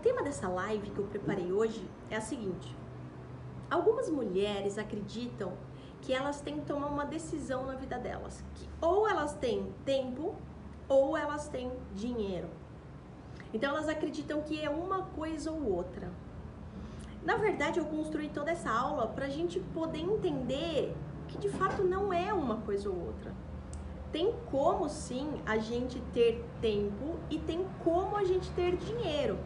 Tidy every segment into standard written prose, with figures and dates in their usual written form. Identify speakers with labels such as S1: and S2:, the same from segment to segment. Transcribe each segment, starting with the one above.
S1: tema dessa live que eu preparei hoje é a seguinte: algumas mulheres acreditam que elas têm que tomar uma decisão na vida delas, que ou elas têm tempo ou elas têm dinheiro. Então elas acreditam que é uma coisa ou outra. Na verdade, eu construí toda essa aula para a gente poder entender que de fato não é uma coisa ou outra. Tem como sim a gente ter tempo e tem como a gente ter dinheiro.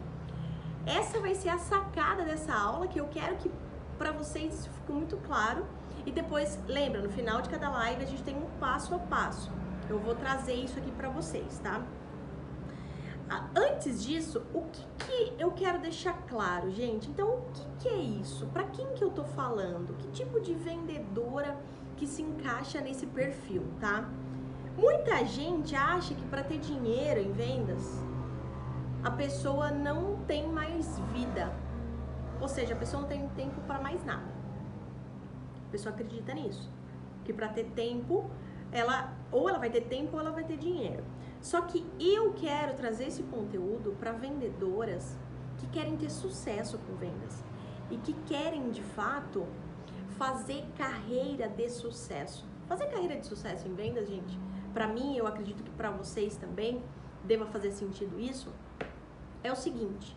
S1: Essa vai ser a sacada dessa aula, que eu quero que para vocês isso fique muito claro. E depois, lembra, no final de cada live a gente tem um passo a passo. Eu vou trazer isso aqui para vocês, tá? Antes disso, o que eu quero deixar claro, gente? Então, o que é isso? Para quem que eu tô falando? Que tipo de vendedora que se encaixa nesse perfil, tá? Muita gente acha que para ter dinheiro em vendas, a pessoa não tem mais vida. Ou seja, a pessoa não tem tempo para mais nada. A pessoa acredita nisso. Que para ter tempo, ou ela vai ter tempo ou ela vai ter dinheiro. Só que eu quero trazer esse conteúdo para vendedoras que querem ter sucesso com vendas e que querem, de fato, fazer carreira de sucesso. Fazer carreira de sucesso em vendas, gente, para mim, eu acredito que para vocês também deva fazer sentido isso, é o seguinte: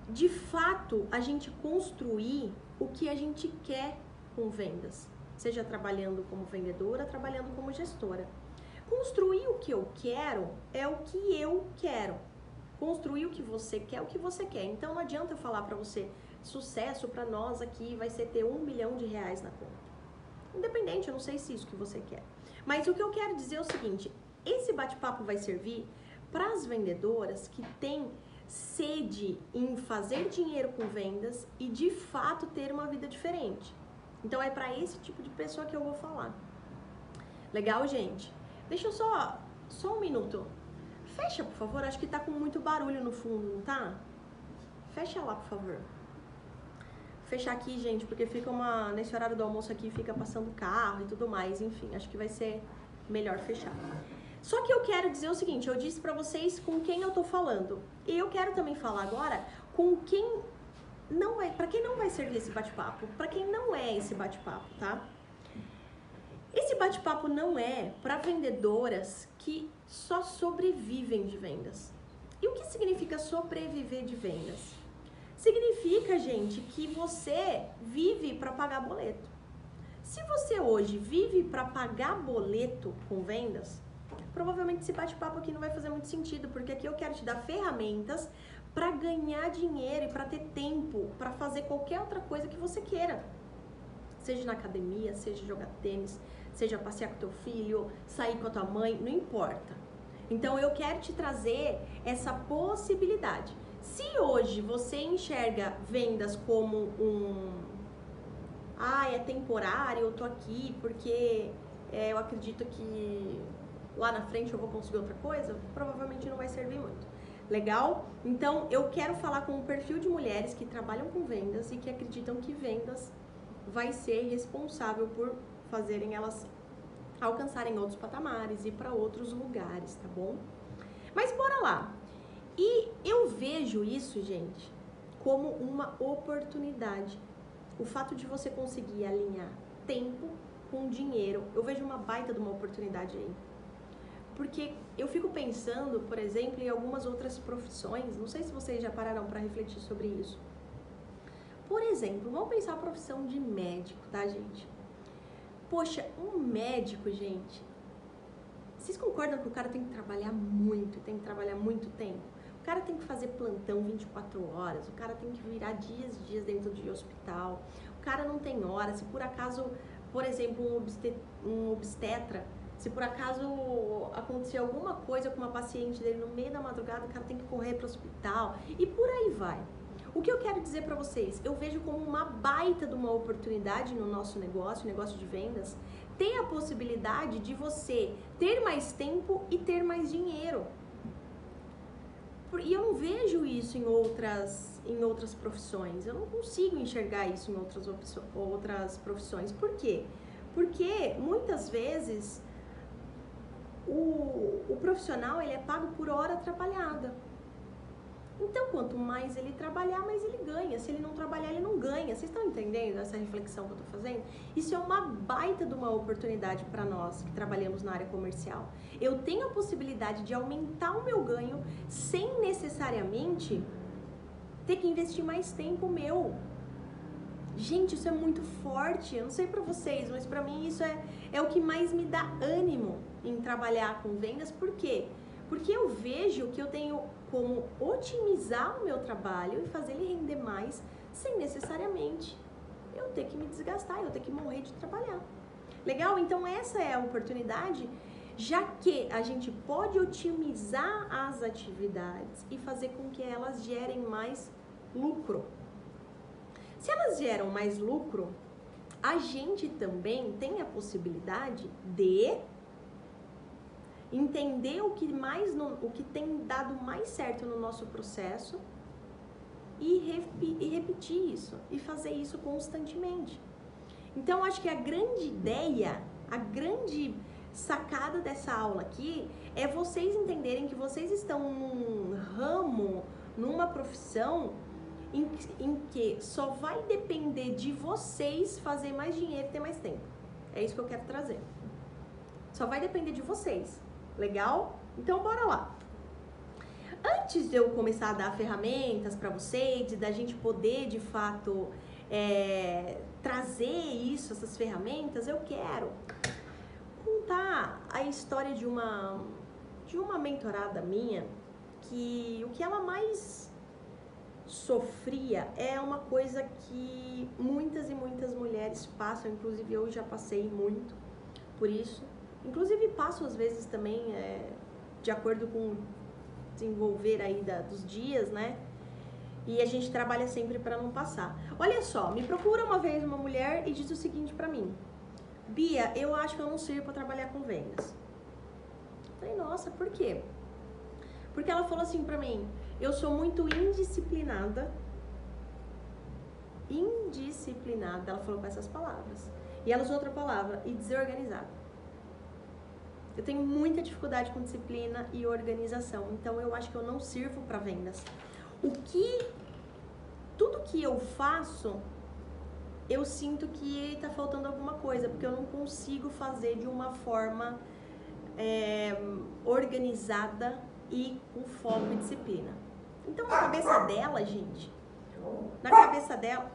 S1: de fato, a gente construir o que a gente quer com vendas, seja trabalhando como vendedora, trabalhando como gestora. Construir o que eu quero é o que eu quero. Construir o que você quer é o que você quer. Então não adianta eu falar para você, sucesso para nós aqui vai ser ter R$1 milhão na conta. Independente, eu não sei se é isso que você quer. Mas o que eu quero dizer é o seguinte: esse bate-papo vai servir para as vendedoras que têm sede em fazer dinheiro com vendas e de fato ter uma vida diferente. Então é para esse tipo de pessoa que eu vou falar. Legal, gente? Deixa eu só um minuto. Fecha, por favor. Acho que tá com muito barulho no fundo, não tá? Fecha lá, por favor. Fechar aqui, gente, porque fica nesse horário do almoço aqui fica passando carro e tudo mais. Enfim, acho que vai ser melhor fechar. Só que eu quero dizer o seguinte: eu disse pra vocês com quem eu tô falando. E eu quero também falar agora com quem não é, pra quem não vai servir esse bate-papo, pra quem não é esse bate-papo, tá? Esse bate-papo não é para vendedoras que só sobrevivem de vendas. E o que significa sobreviver de vendas? Significa, gente, que você vive para pagar boleto. Se você hoje vive para pagar boleto com vendas, provavelmente esse bate-papo aqui não vai fazer muito sentido, porque aqui eu quero te dar ferramentas para ganhar dinheiro e para ter tempo para fazer qualquer outra coisa que você queira. Seja na academia, seja jogar tênis, seja passear com teu filho, sair com a tua mãe, não importa. Então eu quero te trazer essa possibilidade. Se hoje você enxerga vendas como é temporário, eu tô aqui porque eu acredito que lá na frente eu vou conseguir outra coisa, provavelmente não vai servir muito. Legal? Então eu quero falar com um perfil de mulheres que trabalham com vendas e que acreditam que vendas vai ser responsável por fazerem elas alcançarem outros patamares e para outros lugares, tá bom? Mas bora lá. E eu vejo isso, gente, como uma oportunidade. O fato de você conseguir alinhar tempo com dinheiro, eu vejo uma baita de uma oportunidade aí. Porque eu fico pensando, por exemplo, em algumas outras profissões, não sei se vocês já pararam para refletir sobre isso. Por exemplo, vamos pensar a profissão de médico, tá, gente? Poxa, um médico, gente, vocês concordam que o cara tem que trabalhar muito, tem que trabalhar muito tempo? O cara tem que fazer plantão 24 horas, o cara tem que virar dias e dias dentro de hospital, o cara não tem hora. Se por acaso, por exemplo, um obstetra, se por acaso acontecer alguma coisa com uma paciente dele no meio da madrugada, o cara tem que correr para o hospital e por aí vai. O que eu quero dizer para vocês, eu vejo como uma baita de uma oportunidade no nosso negócio, negócio de vendas, ter a possibilidade de você ter mais tempo e ter mais dinheiro. E eu não vejo isso em outras profissões, eu não consigo enxergar isso em outras profissões. Por quê? Porque muitas vezes o profissional ele é pago por hora trabalhada. Então, Então, quanto mais ele trabalhar, mais ele ganha. Se ele não trabalhar, ele não ganha. Vocês estão entendendo essa reflexão que eu estou fazendo? Isso é uma baita de uma oportunidade para nós que trabalhamos na área comercial. Eu tenho a possibilidade de aumentar o meu ganho sem necessariamente ter que investir mais tempo meu. Gente, isso é muito forte. Eu não sei pra vocês, mas pra mim isso é o que mais me dá ânimo em trabalhar com vendas. Por quê? Porque eu vejo que eu tenho como otimizar o meu trabalho e fazer ele render mais sem necessariamente eu ter que me desgastar, eu ter que morrer de trabalhar. Legal? Então essa é a oportunidade, já que a gente pode otimizar as atividades e fazer com que elas gerem mais lucro. Se elas geram mais lucro, a gente também tem a possibilidade de entender o que tem dado mais certo no nosso processo e repetir isso e fazer isso constantemente. Então, acho que a grande ideia, a grande sacada dessa aula aqui é vocês entenderem que vocês estão num ramo, numa profissão em que só vai depender de vocês fazer mais dinheiro e ter mais tempo. É isso que eu quero trazer. Só vai depender de vocês. Legal? Então, bora lá. Antes de eu começar a dar ferramentas para vocês e da gente poder, de fato, trazer isso, essas ferramentas, eu quero contar a história de uma mentorada minha que o que ela mais sofria é uma coisa que muitas e muitas mulheres passam, inclusive eu já passei muito por isso. Inclusive passo às vezes também, de acordo com o desenvolver aí dos dias, né? E a gente trabalha sempre para não passar. Olha só, me procura uma vez uma mulher e diz o seguinte pra mim: Bia, eu acho que eu não sirvo para trabalhar com vendas. Eu falei, nossa, por quê? Porque ela falou assim pra mim: eu sou muito indisciplinada. Indisciplinada, ela falou com essas palavras. E ela usou outra palavra, e desorganizada. Eu tenho muita dificuldade com disciplina e organização, então eu acho que eu não sirvo para vendas. Tudo que eu faço, eu sinto que tá faltando alguma coisa, porque eu não consigo fazer de uma forma organizada e com foco e disciplina. Então, na cabeça dela, gente, na cabeça dela...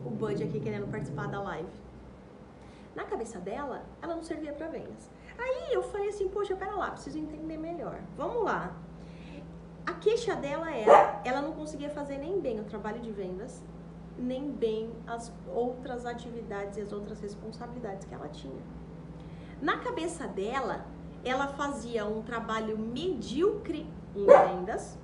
S1: O Bud aqui querendo participar da live. Na cabeça dela, ela não servia para vendas. Aí eu falei assim, poxa, pera lá, preciso entender melhor. Vamos lá. A queixa dela era, ela não conseguia fazer nem bem o trabalho de vendas, nem bem as outras atividades e as outras responsabilidades que ela tinha. Na cabeça dela, ela fazia um trabalho medíocre em vendas,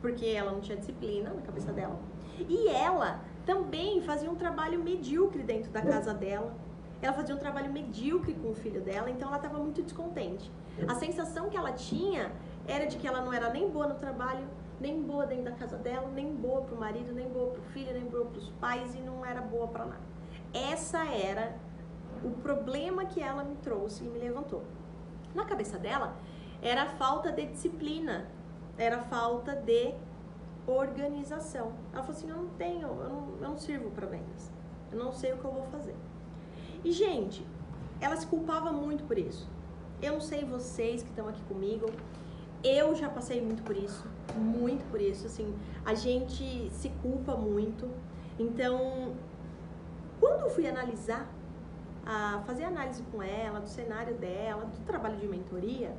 S1: porque ela não tinha disciplina na cabeça dela. E ela também fazia um trabalho medíocre dentro da casa dela. Ela fazia um trabalho medíocre com o filho dela, então ela estava muito descontente. A sensação que ela tinha era de que ela não era nem boa no trabalho, nem boa dentro da casa dela, nem boa pro marido, nem boa pro filho, nem boa pros pais e não era boa para nada. Essa era o problema que ela me trouxe e me levantou. Na cabeça dela, era falta de disciplina, era falta de organização. Ela falou assim, eu não sirvo para vendas, eu não sei o que eu vou fazer. E, gente, ela se culpava muito por isso. Eu não sei vocês que estão aqui comigo, eu já passei muito por isso, assim, a gente se culpa muito. Então, quando eu fui analisar, fazer análise com ela, do cenário dela, do trabalho de mentoria,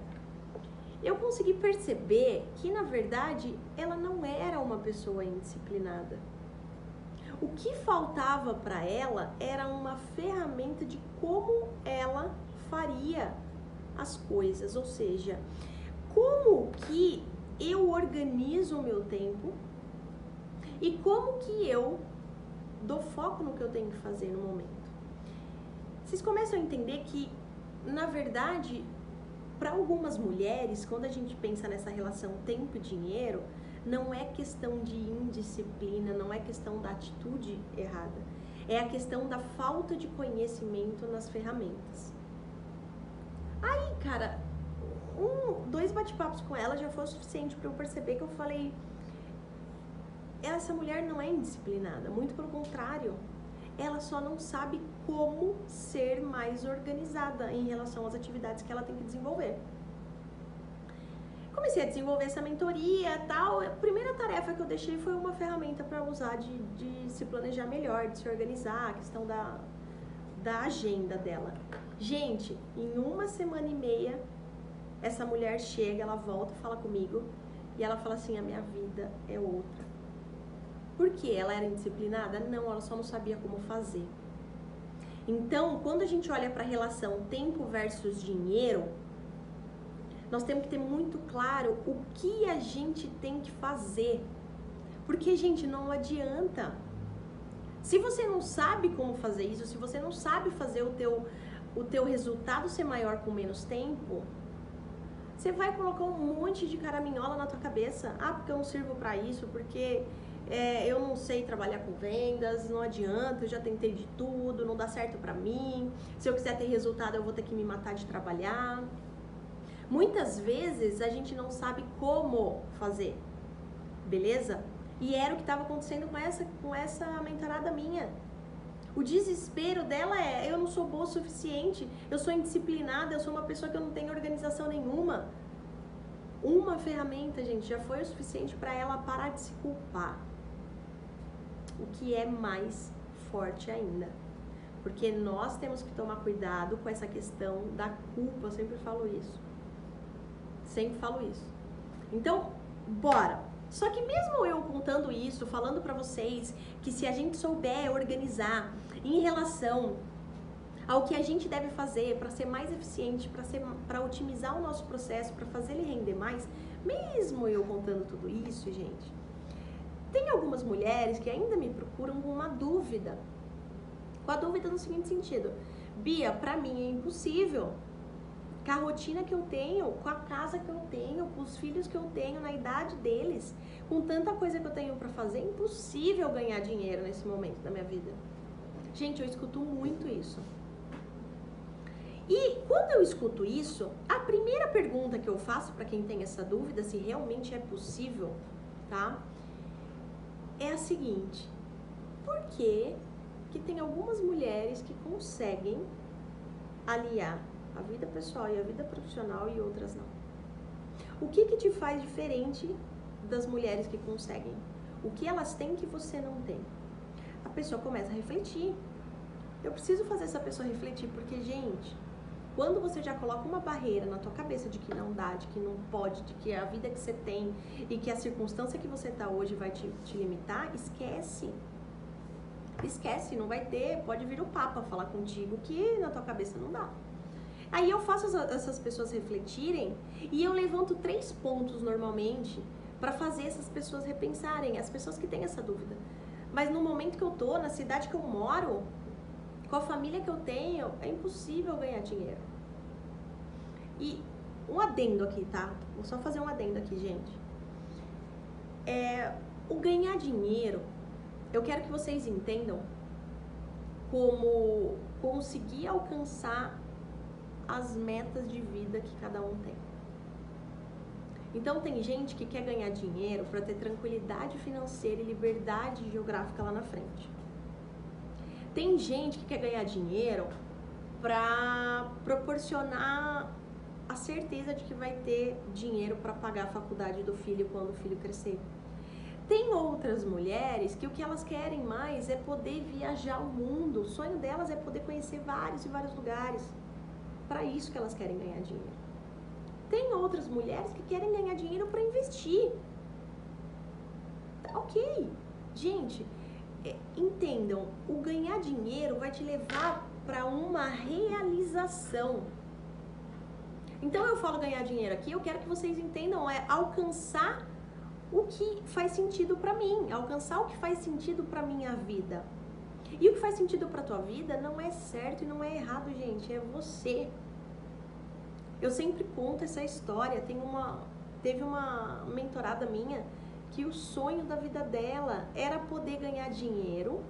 S1: eu consegui perceber que, na verdade, ela não era uma pessoa indisciplinada. O que faltava para ela era uma ferramenta de como ela faria as coisas, ou seja, como que eu organizo o meu tempo e como que eu dou foco no que eu tenho que fazer no momento. Vocês começam a entender que, na verdade, para algumas mulheres, quando a gente pensa nessa relação tempo-dinheiro, não é questão de indisciplina, não é questão da atitude errada. É a questão da falta de conhecimento nas ferramentas. Aí, cara, dois bate-papos com ela já foi o suficiente para eu perceber que eu falei, essa mulher não é indisciplinada, muito pelo contrário, ela só não sabe como ser mais organizada em relação às atividades que ela tem que desenvolver. Comecei a desenvolver essa mentoria e tal. A primeira tarefa que eu deixei foi uma ferramenta para usar de se planejar melhor, de se organizar, a questão da agenda dela. Gente, em 1 semana e meia, essa mulher chega, ela volta, fala comigo e ela fala assim, a minha vida é outra. Por quê? Ela era indisciplinada? Não, ela só não sabia como fazer. Então, quando a gente olha para a relação tempo versus dinheiro, nós temos que ter muito claro o que a gente tem que fazer. Porque, gente, não adianta. Se você não sabe como fazer isso, se você não sabe fazer o teu resultado ser maior com menos tempo, você vai colocar um monte de caraminhola na tua cabeça. Ah, porque eu não sirvo para isso, porque eu não sei trabalhar com vendas, não adianta, eu já tentei de tudo, não dá certo para mim. Se eu quiser ter resultado, eu vou ter que me matar de trabalhar. Muitas vezes a gente não sabe como fazer, beleza? E era o que estava acontecendo com essa mentorada minha. O desespero dela é, eu não sou boa o suficiente, eu sou indisciplinada, eu sou uma pessoa que eu não tenho organização nenhuma. Uma ferramenta, gente, já foi o suficiente para ela parar de se culpar. O que é mais forte ainda. Porque nós temos que tomar cuidado com essa questão da culpa, eu sempre falo isso. Sempre falo isso. Então, bora! Só que mesmo eu contando isso, falando pra vocês que se a gente souber organizar em relação ao que a gente deve fazer para ser mais eficiente, para otimizar o nosso processo, para fazer ele render mais, mesmo eu contando tudo isso, gente, tem algumas mulheres que ainda me procuram com uma dúvida. Com a dúvida no seguinte sentido: Bia, pra mim é impossível. Com a rotina que eu tenho, com a casa que eu tenho, com os filhos que eu tenho, na idade deles, com tanta coisa que eu tenho pra fazer, é impossível ganhar dinheiro nesse momento da minha vida. Gente, eu escuto muito isso. E quando eu escuto isso, a primeira pergunta que eu faço pra quem tem essa dúvida, se realmente é possível, tá? É a seguinte: por que tem algumas mulheres que conseguem aliar a vida pessoal e a vida profissional e outras não? O que te faz diferente das mulheres que conseguem? O que elas têm que você não tem? A pessoa começa a refletir. Eu preciso fazer essa pessoa refletir, porque, gente, quando você já coloca uma barreira na tua cabeça de que não dá, de que não pode, de que a vida que você tem e que a circunstância que você tá hoje vai te limitar, esquece. Esquece, não vai ter, pode vir o Papa falar contigo que na tua cabeça não dá. Aí eu faço essas pessoas refletirem e eu levanto 3 pontos normalmente para fazer essas pessoas repensarem, as pessoas que têm essa dúvida. Mas no momento que eu tô, na cidade que eu moro, com a família que eu tenho, é impossível ganhar dinheiro. E um adendo aqui, tá? Vou só fazer um adendo aqui, gente. O ganhar dinheiro, eu quero que vocês entendam como conseguir alcançar as metas de vida que cada um tem. Então tem gente que quer ganhar dinheiro para ter tranquilidade financeira e liberdade geográfica lá na frente. Tem gente que quer ganhar dinheiro para proporcionar a certeza de que vai ter dinheiro para pagar a faculdade do filho quando o filho crescer. Tem outras mulheres que o que elas querem mais é poder viajar o mundo. O sonho delas é poder conhecer vários e vários lugares. Para isso que elas querem ganhar dinheiro. Tem outras mulheres que querem ganhar dinheiro para investir. Ok. Gente, entendam, o ganhar dinheiro vai te levar para uma realização. Então eu falo ganhar dinheiro aqui, eu quero que vocês entendam, alcançar o que faz sentido para mim, alcançar o que faz sentido para minha vida. E o que faz sentido para tua vida não é certo e não é errado, gente, é você. Eu sempre conto essa história. Teve uma mentorada minha que o sonho da vida dela era poder ganhar dinheiro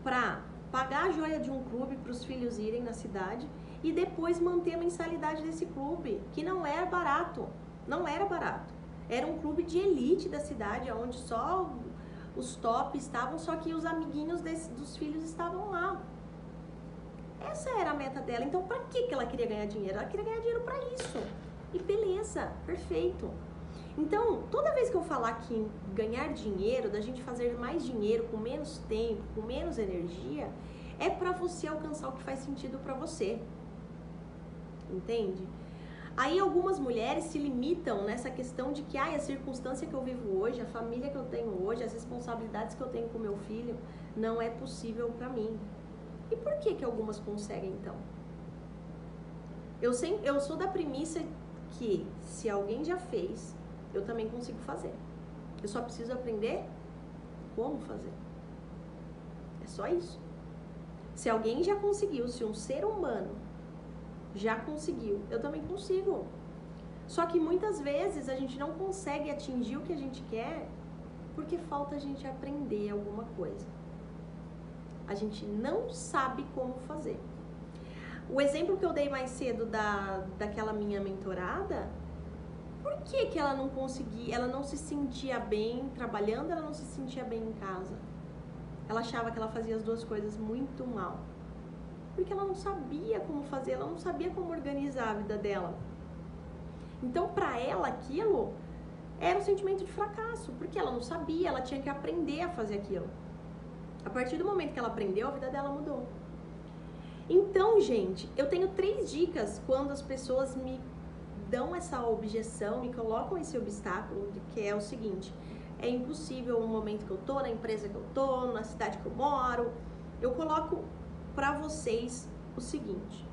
S1: para pagar a joia de um clube para os filhos irem na cidade e depois manter a mensalidade desse clube, que não era barato, não era barato. Era um clube de elite da cidade, onde só os tops estavam, só que os amiguinhos dos filhos estavam lá. Essa era a meta dela. Então, para que ela queria ganhar dinheiro? Ela queria ganhar dinheiro para isso. E beleza, perfeito. Então, toda vez que eu falar aqui em ganhar dinheiro, da gente fazer mais dinheiro com menos tempo, com menos energia, é para você alcançar o que faz sentido para você. Entende? Aí algumas mulheres se limitam nessa questão de que a circunstância que eu vivo hoje, a família que eu tenho hoje, as responsabilidades que eu tenho com meu filho, não é possível para mim. E por que algumas conseguem então? Eu sou da premissa que se alguém já fez, eu também consigo fazer. Eu só preciso aprender como fazer. É só isso. Se alguém já conseguiu, se um ser humano já conseguiu, eu também consigo. Só que muitas vezes a gente não consegue atingir o que a gente quer porque falta a gente aprender alguma coisa. A gente não sabe como fazer. O exemplo que eu dei mais cedo daquela minha mentorada, por que ela não conseguia, ela não se sentia bem trabalhando, ela não se sentia bem em casa? Ela achava que ela fazia as duas coisas muito mal. Porque ela não sabia como fazer, ela não sabia como organizar a vida dela. Então, para ela, aquilo era um sentimento de fracasso, porque ela não sabia, ela tinha que aprender a fazer aquilo. A partir do momento que ela aprendeu, a vida dela mudou. Então, gente, eu tenho 3 dicas quando as pessoas me dão essa objeção, me colocam esse obstáculo, que é o seguinte: é impossível no momento que eu tô, na empresa que eu tô, na cidade que eu moro. Eu coloco para vocês o seguinte.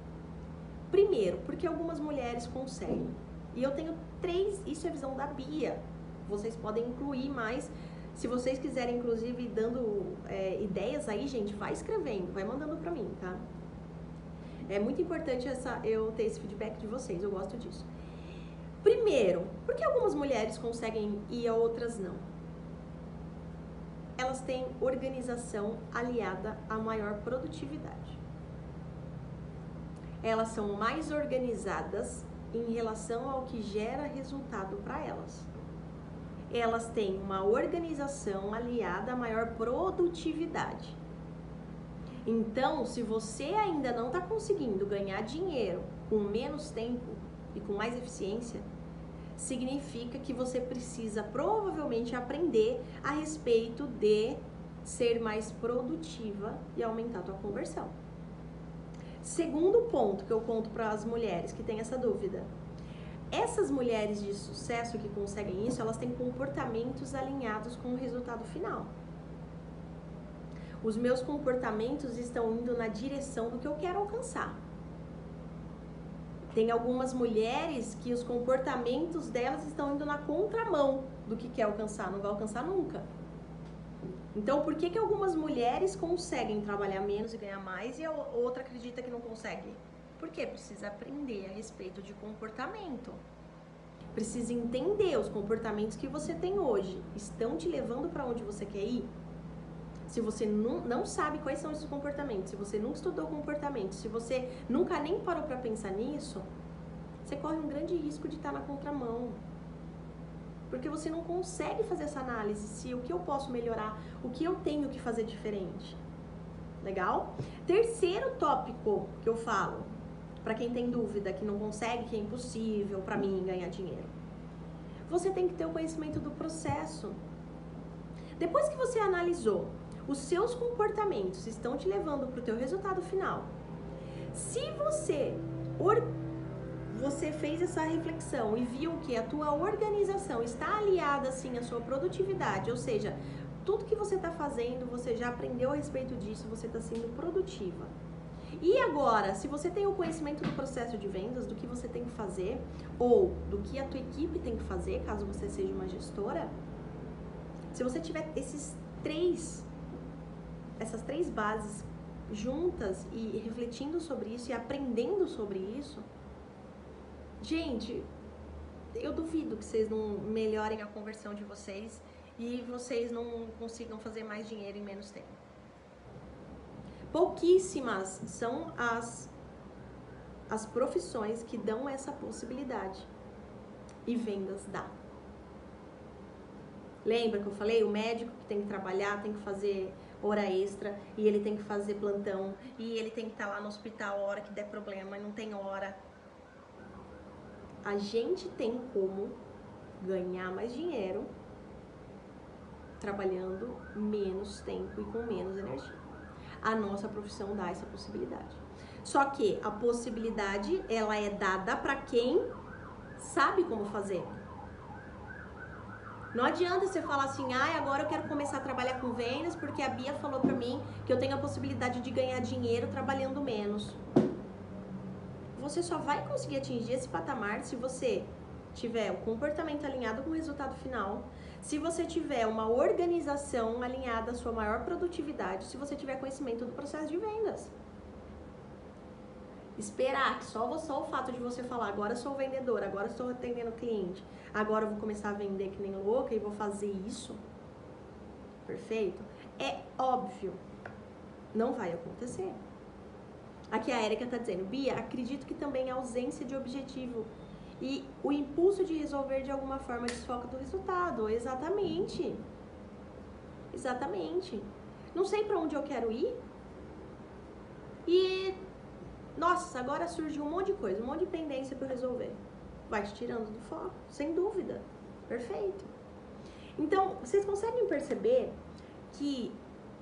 S1: Primeiro, porque algumas mulheres conseguem. E eu tenho 3, isso é a visão da Bia. Vocês podem incluir mais. Se vocês quiserem, inclusive, dando ideias aí, gente, vai escrevendo, vai mandando pra mim, tá? É muito importante eu ter esse feedback de vocês, eu gosto disso. Primeiro, porque algumas mulheres conseguem e outras não? Elas têm organização aliada a maior produtividade. Elas são mais organizadas em relação ao que gera resultado para elas. Elas têm uma organização aliada a maior produtividade. Então, se você ainda não está conseguindo ganhar dinheiro com menos tempo e com mais eficiência, significa que você precisa provavelmente aprender a respeito de ser mais produtiva e aumentar a tua conversão. Segundo ponto que eu conto para as mulheres que têm essa dúvida. Essas mulheres de sucesso que conseguem isso, elas têm comportamentos alinhados com o resultado final. Os meus comportamentos estão indo na direção do que eu quero alcançar. Tem algumas mulheres que os comportamentos delas estão indo na contramão do que quer alcançar, não vai alcançar nunca. Então, por que algumas mulheres conseguem trabalhar menos e ganhar mais e a outra acredita que não consegue? Porque precisa aprender a respeito de comportamento. Precisa entender os comportamentos que você tem hoje. Estão te levando para onde você quer ir? Se você não sabe quais são esses comportamentos, se você nunca estudou comportamento, se você nunca nem parou para pensar nisso, você corre um grande risco de estar na contramão. Porque você não consegue fazer essa análise, se o que eu posso melhorar, o que eu tenho que fazer diferente. Legal? Terceiro tópico que eu falo, para quem tem dúvida, que não consegue, que é impossível para mim ganhar dinheiro. Você tem que ter o conhecimento do processo. Depois que você analisou os seus comportamentos estão te levando para o teu resultado final, se você fez essa reflexão e viu que a tua organização está aliada assim à sua produtividade, ou seja, tudo que você está fazendo, você já aprendeu a respeito disso, você está sendo produtiva. E agora, se você tem o conhecimento do processo de vendas, do que você tem que fazer, ou do que a tua equipe tem que fazer, caso você seja uma gestora, se você tiver essas três bases juntas e refletindo sobre isso e aprendendo sobre isso, gente, eu duvido que vocês não melhorem a conversão de vocês e vocês não consigam fazer mais dinheiro em menos tempo. Pouquíssimas são as profissões que dão essa possibilidade. E vendas dá. Lembra que eu falei? O médico que tem que trabalhar, tem que fazer hora extra, e ele tem que fazer plantão, e ele tem que estar lá no hospital a hora que der problema, e não tem hora. A gente tem como ganhar mais dinheiro trabalhando menos tempo e com menos energia. A nossa profissão dá essa possibilidade. Só que a possibilidade, ela é dada para quem sabe como fazer. Não adianta você falar assim, agora eu quero começar a trabalhar com vendas porque a Bia falou pra mim que eu tenho a possibilidade de ganhar dinheiro trabalhando menos. Você só vai conseguir atingir esse patamar se você tiver o comportamento alinhado com o resultado final, se você tiver uma organização alinhada à sua maior produtividade, se você tiver conhecimento do processo de vendas. Esperar que só o fato de você falar, agora eu sou vendedora, agora estou atendendo cliente, agora eu vou começar a vender que nem louca e vou fazer isso, perfeito? É óbvio, não vai acontecer. Aqui a Érica tá dizendo, Bia, acredito que também a ausência de objetivo e o impulso de resolver de alguma forma desfoca do resultado. Exatamente. Exatamente. Não sei pra onde eu quero ir e... nossa, agora surgiu um monte de coisa, um monte de pendência para eu resolver. Vai te tirando do foco, sem dúvida. Perfeito. Então, vocês conseguem perceber que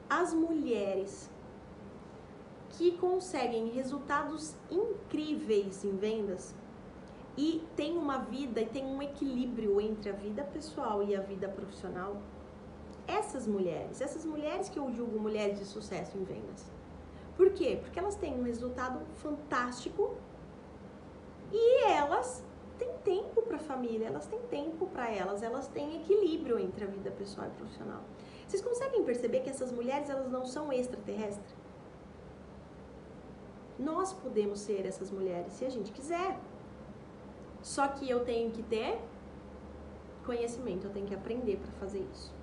S1: as mulheres que conseguem resultados incríveis em vendas e têm uma vida e têm um equilíbrio entre a vida pessoal e a vida profissional, essas mulheres que eu julgo mulheres de sucesso em vendas. Por quê? Porque elas têm um resultado fantástico e elas têm tempo para a família, elas têm tempo para elas têm equilíbrio entre a vida pessoal e profissional. Vocês conseguem perceber que essas mulheres, elas não são extraterrestres? Nós podemos ser essas mulheres se a gente quiser. Só que eu tenho que ter conhecimento, eu tenho que aprender para fazer isso.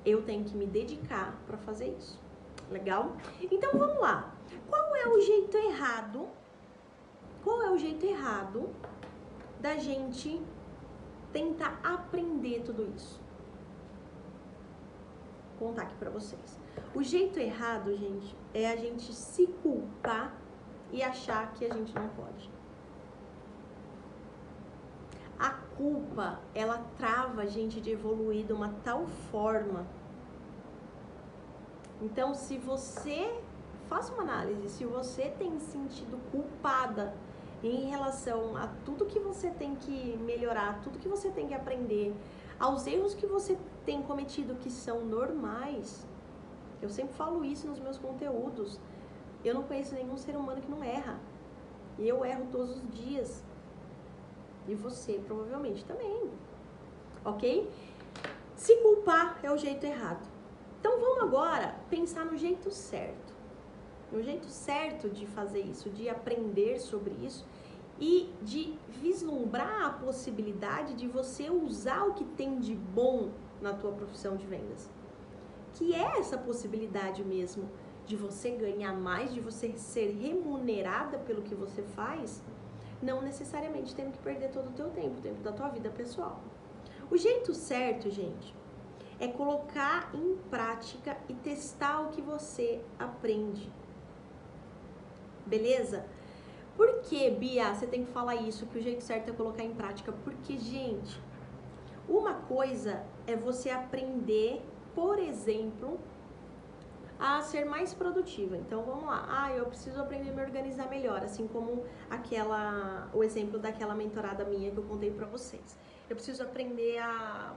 S1: Eu tenho que me dedicar para fazer isso. Legal? Então vamos lá. Qual é o jeito errado? Qual é o jeito errado da gente tentar aprender tudo isso? Vou contar aqui pra vocês. O jeito errado, gente, é a gente se culpar e achar que a gente não pode. A culpa, ela trava a gente de evoluir de uma tal forma. Então, se você, faça uma análise, se você tem se sentido culpada em relação a tudo que você tem que melhorar, tudo que você tem que aprender, aos erros que você tem cometido que são normais, eu sempre falo isso nos meus conteúdos, eu não conheço nenhum ser humano que não erra, e eu erro todos os dias, e você provavelmente também, ok? Se culpar é o jeito errado. Então vamos agora pensar no jeito certo. No jeito certo de fazer isso, de aprender sobre isso e de vislumbrar a possibilidade de você usar o que tem de bom na tua profissão de vendas. Que é essa possibilidade mesmo de você ganhar mais, de você ser remunerada pelo que você faz, não necessariamente tendo que perder todo o teu tempo, o tempo da tua vida pessoal. O jeito certo, gente, é colocar em prática e testar o que você aprende. Beleza? Por que, Bia, você tem que falar isso, que o jeito certo é colocar em prática? Porque, gente, uma coisa é você aprender, por exemplo, a ser mais produtiva. Então, vamos lá. Eu preciso aprender a me organizar melhor, assim como o exemplo daquela mentorada minha que eu contei pra vocês. Eu preciso aprender a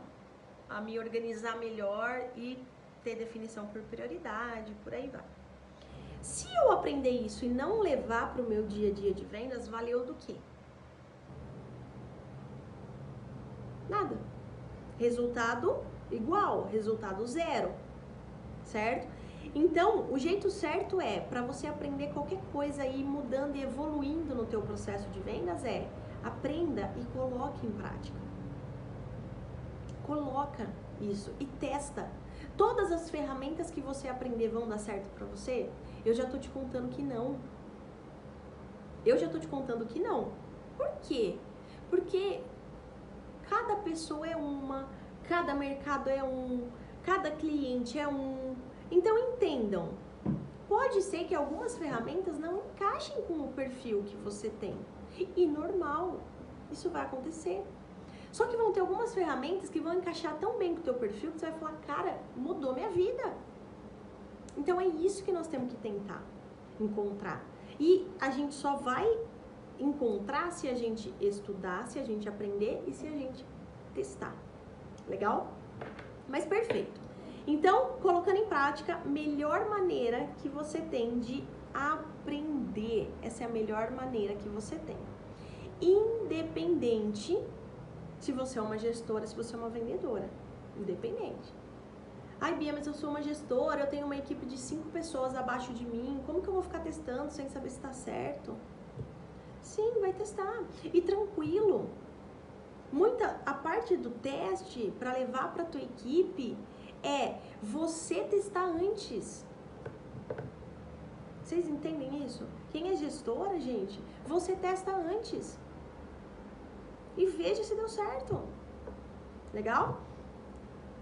S1: me organizar melhor e ter definição por prioridade, por aí vai. Se eu aprender isso e não levar para o meu dia a dia de vendas, valeu do quê? Nada. Resultado igual, resultado zero, certo? Então, o jeito certo é, para você aprender qualquer coisa e ir mudando e evoluindo no teu processo de vendas, aprenda e coloque em prática. Coloca isso e testa. Todas as ferramentas que você aprender vão dar certo para você? Eu já tô te contando que não. Eu já tô te contando que não. Por quê? Porque cada pessoa é uma, cada mercado é um, cada cliente é um. Então entendam, pode ser que algumas ferramentas não encaixem com o perfil que você tem. E normal, isso vai acontecer. Só que vão ter algumas ferramentas que vão encaixar tão bem com o teu perfil que você vai falar, cara, mudou minha vida. Então é isso que nós temos que tentar encontrar. E a gente só vai encontrar se a gente estudar, se a gente aprender e se a gente testar. Legal? Mas perfeito. Então, colocando em prática, melhor maneira que você tem de aprender. Essa é a melhor maneira que você tem. Independente se você é uma gestora, se você é uma vendedora. Independente. Ai, Bia, mas eu sou uma gestora, eu tenho uma equipe de 5 pessoas abaixo de mim. Como que eu vou ficar testando sem saber se tá certo? Sim, vai testar. E tranquilo. A parte do teste para levar para tua equipe é você testar antes. Vocês entendem isso? Quem é gestora, gente, você testa antes. E veja se deu certo. Legal?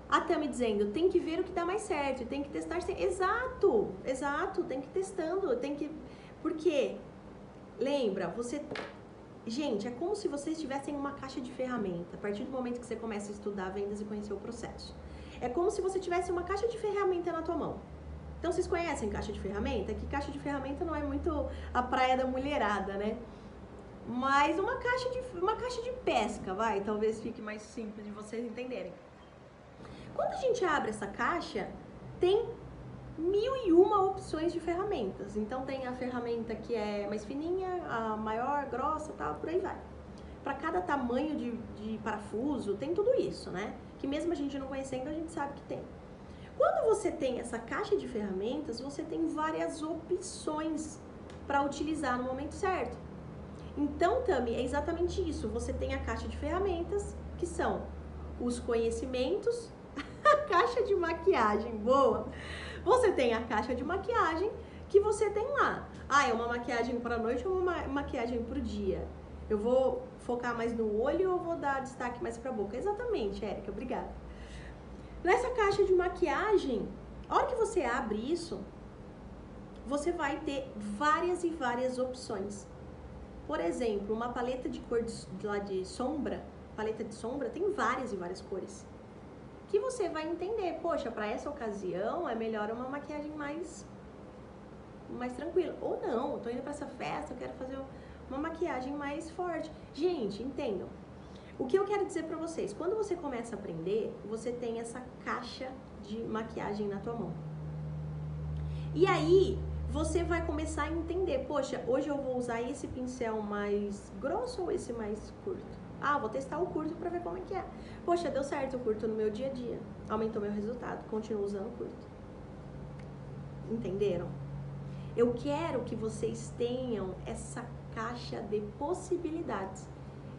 S1: A Tami dizendo, tem que ver o que dá mais certo, tem que testar. Exato, tem que ir testando, tem que... Porque, lembra, Gente, é como se vocês tivessem uma caixa de ferramenta. A partir do momento que você começa a estudar vendas e conhecer o processo. É como se você tivesse uma caixa de ferramenta na tua mão. Então, vocês conhecem caixa de ferramenta? Que caixa de ferramenta não é muito a praia da mulherada, né? Mas uma caixa de pesca, vai. Talvez fique mais simples de vocês entenderem. Quando a gente abre essa caixa, tem 1001 opções de ferramentas. Então tem a ferramenta que é mais fininha, a maior, grossa, tal, por aí vai. Para cada tamanho de parafuso, tem tudo isso, né? Que mesmo a gente não conhecendo, a gente sabe que tem. Quando você tem essa caixa de ferramentas, você tem várias opções para utilizar no momento certo. Então, Tami, é exatamente isso. Você tem a caixa de ferramentas, que são os conhecimentos, a caixa de maquiagem, boa! Você tem a caixa de maquiagem que você tem lá. Ah, é uma maquiagem para a noite ou uma maquiagem para o dia? Eu vou focar mais no olho ou vou dar destaque mais para a boca? Exatamente, Érica, obrigada. Nessa caixa de maquiagem, a hora que você abre isso, você vai ter várias e várias opções. Por exemplo, uma paleta de cor de sombra, paleta de sombra tem várias e várias cores. Que você vai entender, poxa, para essa ocasião é melhor uma maquiagem mais tranquila. Ou não, eu tô indo para essa festa, eu quero fazer uma maquiagem mais forte. Gente, entendam. O que eu quero dizer para vocês, quando você começa a aprender, você tem essa caixa de maquiagem na tua mão. E aí, você vai começar a entender, poxa, hoje eu vou usar esse pincel mais grosso ou esse mais curto? Ah, vou testar o curto pra ver como é que é. Poxa, deu certo o curto no meu dia a dia. Aumentou meu resultado, continuo usando o curto. Entenderam? Eu quero que vocês tenham essa caixa de possibilidades.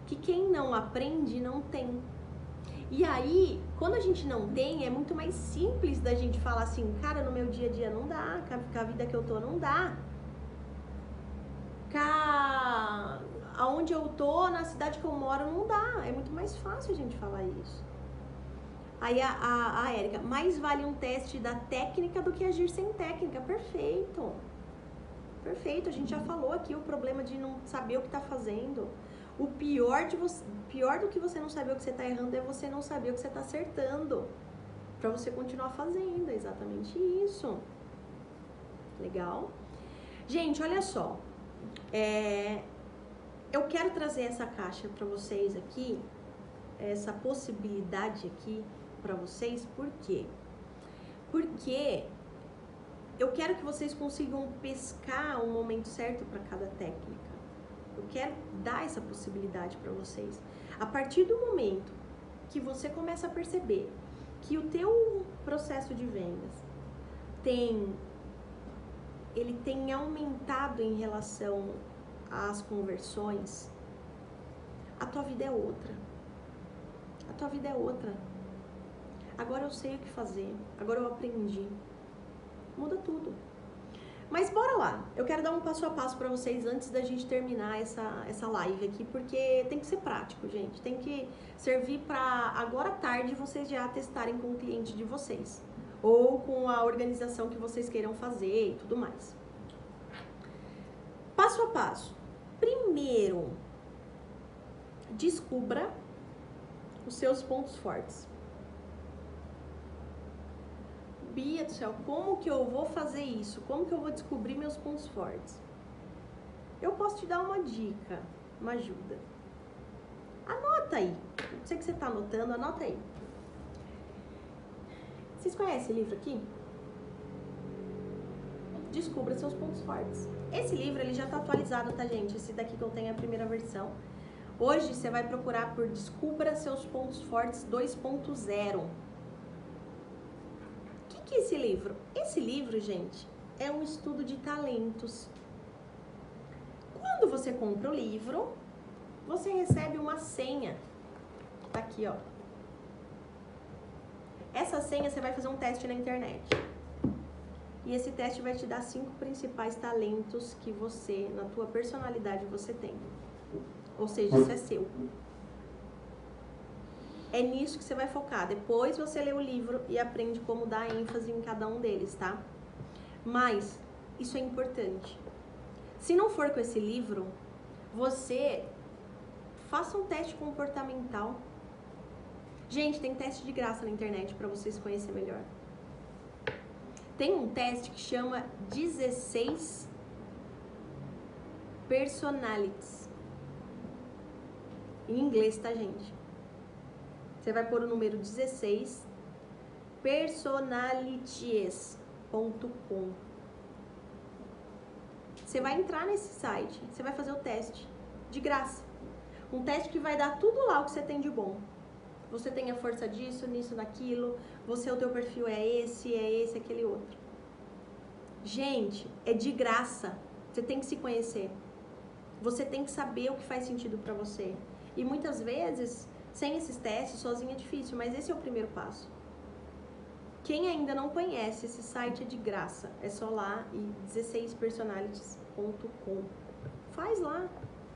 S1: Que quem não aprende, não tem. E aí, quando a gente não tem, é muito mais simples da gente falar assim, cara, no meu dia a dia não dá, com a vida que eu tô não dá. Aonde eu tô, na cidade que eu moro, não dá. É muito mais fácil a gente falar isso. Aí a Érica, mais vale um teste da técnica do que agir sem técnica. Perfeito. Perfeito, a gente já falou aqui o problema de não saber o que tá fazendo. O pior do que você não saber o que você tá errando é você não saber o que você tá acertando. Pra você continuar fazendo, é exatamente isso. Legal? Gente, olha só. Eu quero trazer essa caixa para vocês aqui, essa possibilidade aqui para vocês, por quê? Porque eu quero que vocês consigam pescar o momento certo para cada técnica. Eu quero dar essa possibilidade para vocês. A partir do momento que você começa a perceber que o teu processo de vendas ele tem aumentado em relação às conversões, a tua vida é outra. A tua vida é outra. Agora eu sei o que fazer, agora eu aprendi. Muda tudo. Mas bora lá, eu quero dar um passo a passo para vocês antes da gente terminar essa live aqui, porque tem que ser prático, gente. Tem que servir para agora à tarde vocês já testarem com o cliente de vocês. Ou com a organização que vocês queiram fazer e tudo mais. Passo a passo. Primeiro, descubra os seus pontos fortes. Bia do céu, como que eu vou fazer isso? Como que eu vou descobrir meus pontos fortes? Eu posso te dar uma dica, uma ajuda. Anota aí. Eu sei que você está anotando, anota aí. Vocês conhecem esse livro aqui? Descubra seus pontos fortes. Esse livro ele já está atualizado, tá, gente? Esse daqui que eu tenho é a primeira versão. Hoje você vai procurar por Descubra Seus Pontos Fortes 2.0. O que é esse livro? Esse livro, gente, é um estudo de talentos. Quando você compra o livro, você recebe uma senha. Tá aqui, ó. Essa senha você vai fazer um teste na internet. E esse teste vai te dar 5 principais talentos que você, na tua personalidade, você tem. Ou seja, isso é seu. É nisso que você vai focar. Depois você lê o livro e aprende como dar ênfase em cada um deles, tá? Mas isso é importante. Se não for com esse livro, você faça um teste comportamental. Gente, tem teste de graça na internet para vocês conhecerem melhor. Tem um teste que chama 16 Personalities. Em inglês, tá, gente? Você vai pôr o número 16 personalities.com. Você vai entrar nesse site, você vai fazer o teste de graça. Um teste que vai dar tudo lá o que você tem de bom. Você tem a força disso, nisso, naquilo. Você, o teu perfil é esse, aquele outro. Gente, é de graça. Você tem que se conhecer. Você tem que saber o que faz sentido pra você. E muitas vezes, sem esses testes, sozinho é difícil, mas esse é o primeiro passo. Quem ainda não conhece, esse site é de graça. É só lá e 16personalities.com. Faz lá.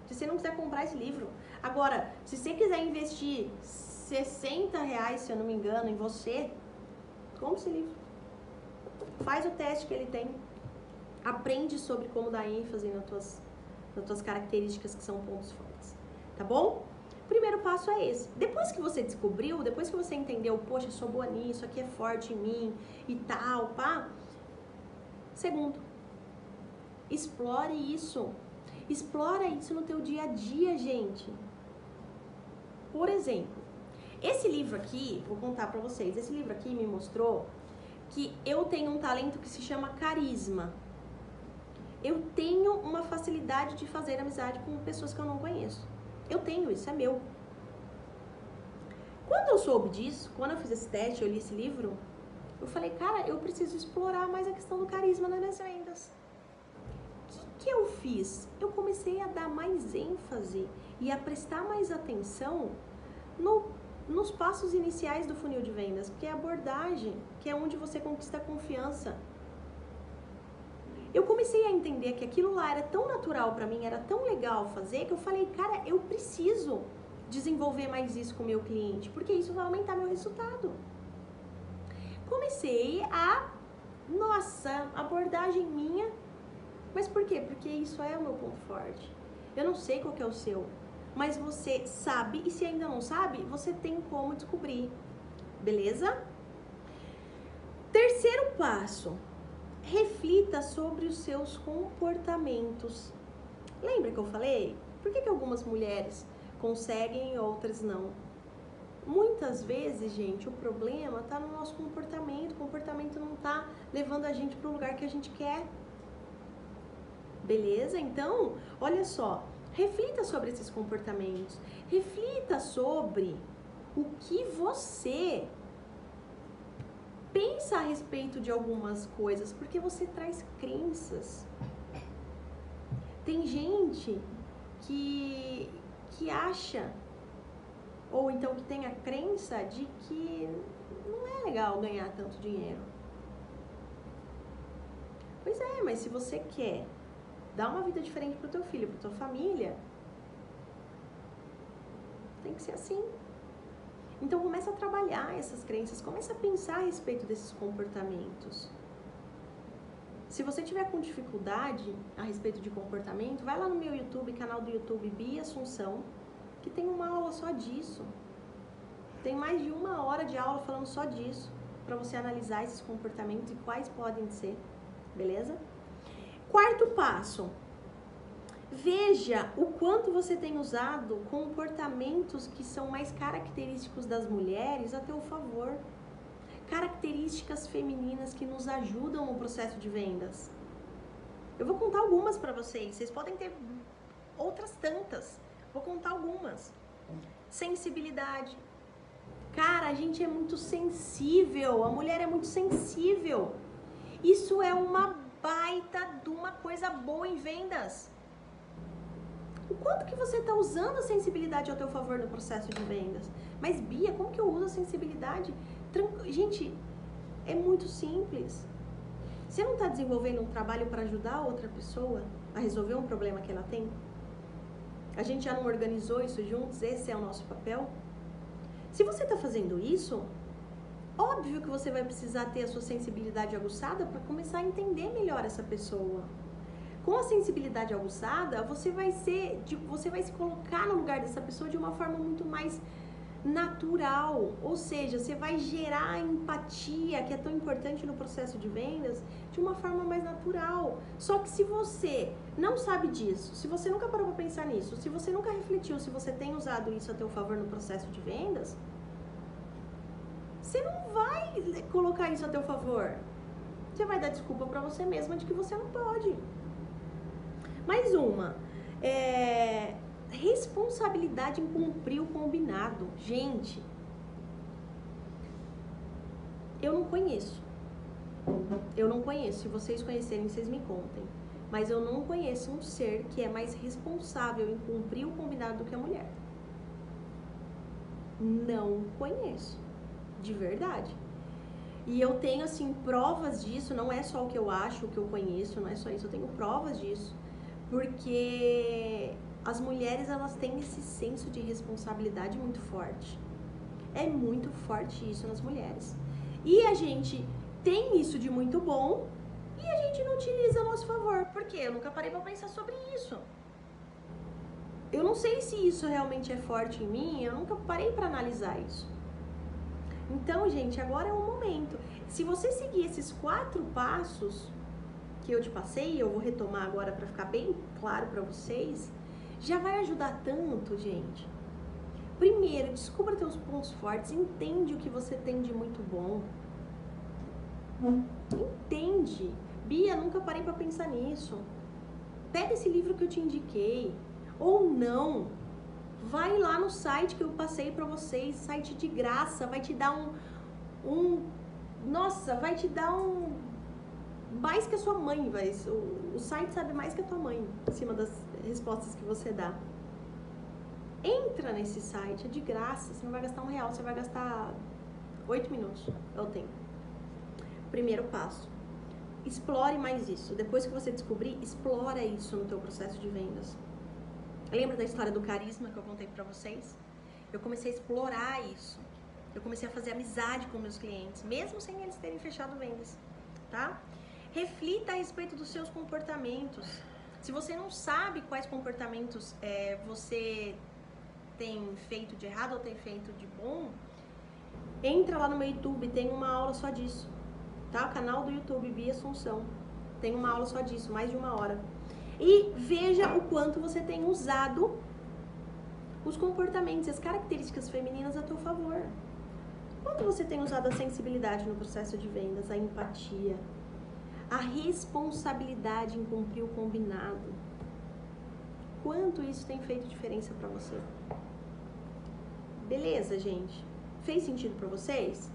S1: Se você não quiser comprar esse livro. Agora, se você quiser investir R$60, se eu não me engano, em você, compre esse livro. Faz o teste que ele tem. Aprende sobre como dar ênfase nas tuas características que são pontos fortes. Tá bom? O primeiro passo é esse. Depois que você descobriu, depois que você entendeu, poxa, eu sou boa nisso, aqui é forte em mim e tal, pá. Segundo, explore isso. Explora isso no teu dia a dia, gente. Por exemplo, esse livro aqui, vou contar pra vocês, esse livro aqui me mostrou que eu tenho um talento que se chama carisma. Eu tenho uma facilidade de fazer amizade com pessoas que eu não conheço. Eu tenho, isso é meu. Quando eu soube disso, quando eu fiz esse teste, eu li esse livro, eu falei, cara, eu preciso explorar mais a questão do carisma nas minhas vendas. O que eu fiz? Eu comecei a dar mais ênfase e a prestar mais atenção nos passos iniciais do funil de vendas, que é a abordagem, que é onde você conquista a confiança. Eu comecei a entender que aquilo lá era tão natural pra mim, era tão legal fazer, que eu falei, cara, eu preciso desenvolver mais isso com o meu cliente, porque isso vai aumentar meu resultado. Comecei a, nossa, abordagem minha, mas por quê? Porque isso é o meu ponto forte. Eu não sei qual que é o seu, mas você sabe, e se ainda não sabe, você tem como descobrir, beleza? Terceiro passo. Reflita sobre os seus comportamentos. Lembra que eu falei? Por que algumas mulheres conseguem e outras não? Muitas vezes, gente, o problema está no nosso comportamento. O comportamento não está levando a gente para o lugar que a gente quer. Beleza? Então, olha só. Reflita sobre esses comportamentos. Reflita sobre o que você pensa a respeito de algumas coisas, porque você traz crenças. Tem gente que acha, ou então que tem a crença de que não é legal ganhar tanto dinheiro. Pois é, mas se você quer dar uma vida diferente pro teu filho, pra tua família, tem que ser assim. Então começa a trabalhar essas crenças, começa a pensar a respeito desses comportamentos. Se você tiver com dificuldade a respeito de comportamento, vai lá no meu YouTube, canal do YouTube Bia Assunção, que tem uma aula só disso. Tem mais de 1 hora de aula falando só disso, para você analisar esses comportamentos e quais podem ser, beleza? Quarto passo. Veja o quanto você tem usado comportamentos que são mais característicos das mulheres a teu favor. Características femininas que nos ajudam no processo de vendas. Eu vou contar algumas para vocês. Vocês podem ter outras tantas. Vou contar algumas. Sensibilidade. Cara, a gente é muito sensível. A mulher é muito sensível. Isso é uma baita de uma coisa boa em vendas. O quanto que você está usando a sensibilidade ao teu favor no processo de vendas? Mas, Bia, como que eu uso a sensibilidade? Gente, é muito simples. Você não está desenvolvendo um trabalho para ajudar outra pessoa a resolver um problema que ela tem? A gente já não organizou isso juntos? Esse é o nosso papel? Se você está fazendo isso, óbvio que você vai precisar ter a sua sensibilidade aguçada para começar a entender melhor essa pessoa. Com a sensibilidade aguçada, você vai se colocar no lugar dessa pessoa de uma forma muito mais natural, ou seja, você vai gerar a empatia, que é tão importante no processo de vendas, de uma forma mais natural. Só que se você não sabe disso, se você nunca parou para pensar nisso, se você nunca refletiu se você tem usado isso a teu favor no processo de vendas, você não vai colocar isso a teu favor. Você vai dar desculpa para você mesma de que você não pode. Mais uma, responsabilidade em cumprir o combinado. Gente, eu não conheço. Se vocês conhecerem, vocês me contem. Mas eu não conheço um ser que é mais responsável em cumprir o combinado do que a mulher. Não conheço. De verdade. E eu tenho, assim, provas disso. Não é só o que eu acho, o que eu conheço. Não é só isso. Eu tenho provas disso. Porque as mulheres, elas têm esse senso de responsabilidade muito forte. É muito forte isso nas mulheres. E a gente tem isso de muito bom e a gente não utiliza a nosso favor. Por quê? Eu nunca parei pra pensar sobre isso. Eu não sei se isso realmente é forte em mim, eu nunca parei pra analisar isso. Então, gente, agora é o momento. Se você seguir esses 4 passos que eu te passei, eu vou retomar agora para ficar bem claro para vocês, já vai ajudar tanto, gente. Primeiro, descubra teus pontos fortes, entende o que você tem de muito bom. Entende. Bia, nunca parei para pensar nisso. Pega esse livro que eu te indiquei, ou não. Vai lá no site que eu passei para vocês, site de graça, vai te dar vai te dar mais que a sua mãe, o site sabe mais que a tua mãe, em cima das respostas que você dá. Entra nesse site, é de graça, você não vai gastar R$1, você vai gastar 8 minutos, é o tempo. Primeiro passo, explore mais isso. Depois que você descobrir, explora isso no teu processo de vendas. Lembra da história do carisma que eu contei pra vocês? Eu comecei a explorar isso. Eu comecei a fazer amizade com meus clientes, mesmo sem eles terem fechado vendas, tá? Reflita a respeito dos seus comportamentos. Se você não sabe quais comportamentos você tem feito de errado ou tem feito de bom, entra lá no meu YouTube, tem uma aula só disso, tá? O canal do YouTube, Bia Assunção, tem uma aula só disso, mais de 1 hora. E veja o quanto você tem usado os comportamentos, as características femininas a teu favor. Quanto você tem usado a sensibilidade no processo de vendas, a empatia, a responsabilidade em cumprir o combinado. Quanto isso tem feito diferença pra você? Beleza, gente? Fez sentido pra vocês?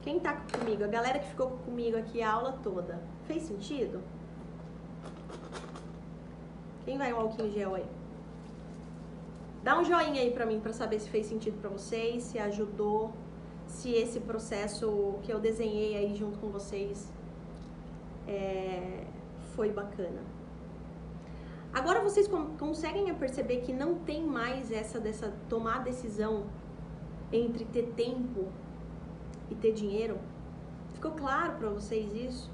S1: Quem tá comigo? A galera que ficou comigo aqui a aula toda. Fez sentido? Quem vai um alquinho gel aí? Dá um joinha aí pra mim, pra saber se fez sentido pra vocês, se ajudou, se esse processo que eu desenhei aí junto com vocês foi bacana. Agora vocês conseguem perceber que não tem mais dessa tomar decisão entre ter tempo e ter dinheiro? Ficou claro para vocês isso?